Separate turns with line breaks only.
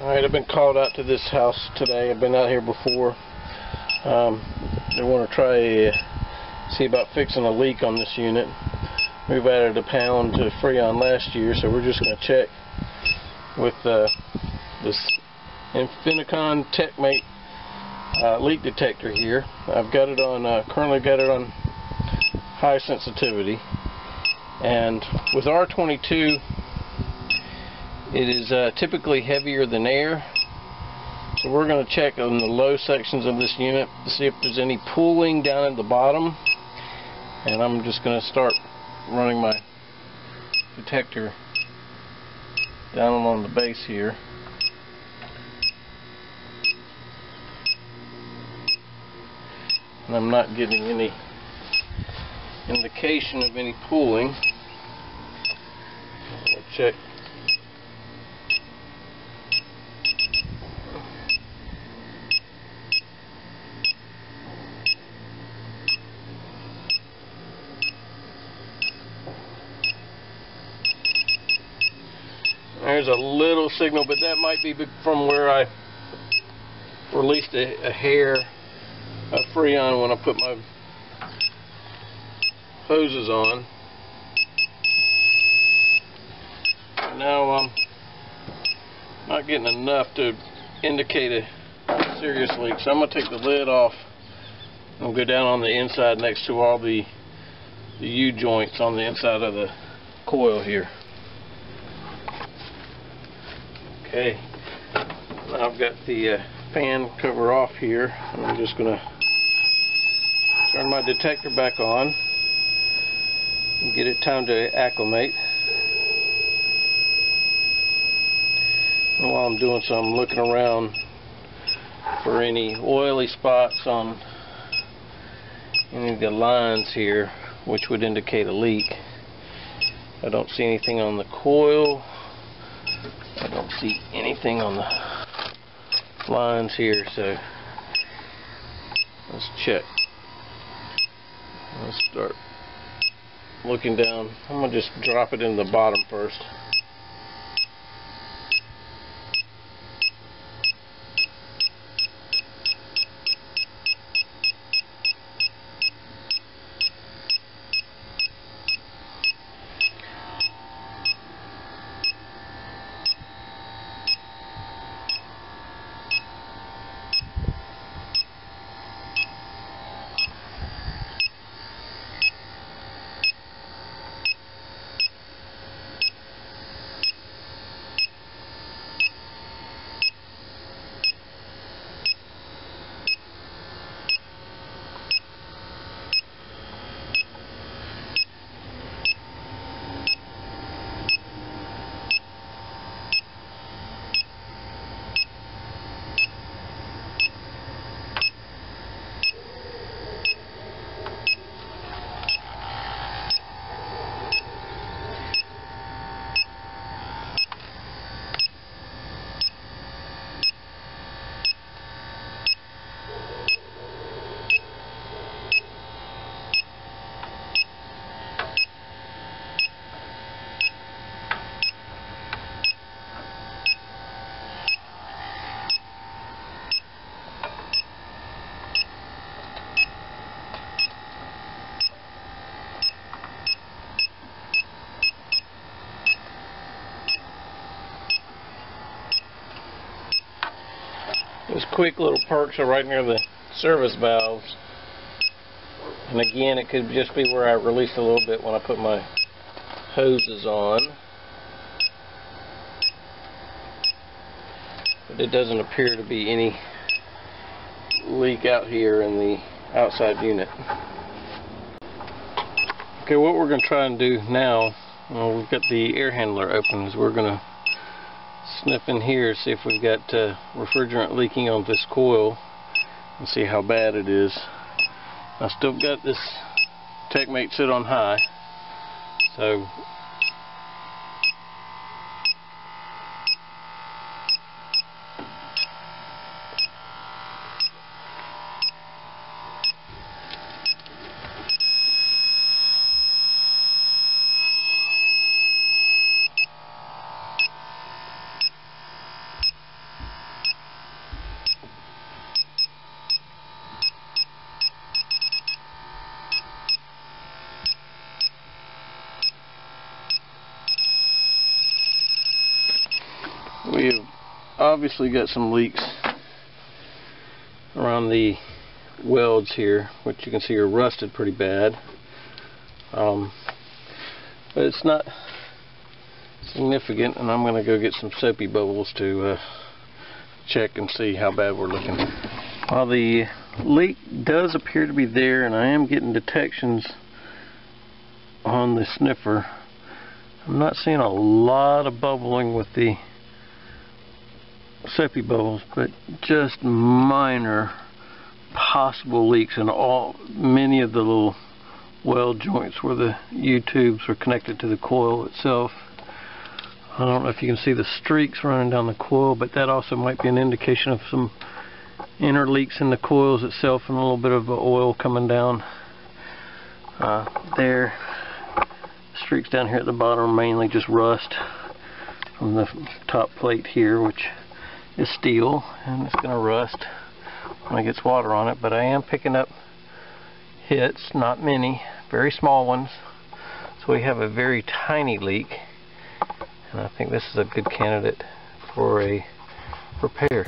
Alright, I've been called out to this house today. I've been out here before. They want to try see about fixing a leak on this unit. We've added a pound to Freon last year, so we're just going to check with this Infinicon TechMate leak detector here. I've got it on currently got it on high sensitivity, and with R22 it is typically heavier than air, so we're going to check on the low sections of this unit to see if there's any pooling down at the bottom. And I'm just going to start running my detector down along the base here. And I'm not getting any indication of any pooling. I'll check. There's a little signal, but that might be from where I released a hair of Freon when I put my hoses on. Now I'm not getting enough to indicate a serious leak, so I'm going to take the lid off and go down on the inside next to all the U-joints on the inside of the coil here. Okay, now I've got the fan cover off here, and I'm just going to turn my detector back on and get it time to acclimate. And while I'm doing so, I'm looking around for any oily spots on any of the lines here, which would indicate a leak. I don't see anything on the coil. I don't see anything on the lines here, so let's check. Let's start looking down. I'm going to just drop it in the bottom first. Those quick little perks are right near the service valves, and again, it could just be where I released a little bit when I put my hoses on, but it doesn't appear to be any leak out here in the outside unit. Okay, what we're going to try and do now, we've got the air handler open, is we're going to sniff in here, see if we've got refrigerant leaking on this coil and see how bad it is. I've still got this TechMate set on high, so we've obviously got some leaks around the welds here, which you can see are rusted pretty bad. But it's not significant, and I'm going to go get some soapy bubbles to check and see how bad we're looking. While the leak does appear to be there, and I am getting detections on the sniffer, I'm not seeing a lot of bubbling with the soapy bubbles, but just minor possible leaks in many of the little weld joints where the U-tubes are connected to the coil itself. I don't know if you can see the streaks running down the coil, but that also might be an indication of some inner leaks in the coils itself and a little bit of oil coming down there. Streaks down here at the bottom are mainly just rust from the top plate here, which is steel, and it's going to rust when it gets water on it. But I am picking up hits, not many, very small ones. So we have a very tiny leak, and I think this is a good candidate for a repair.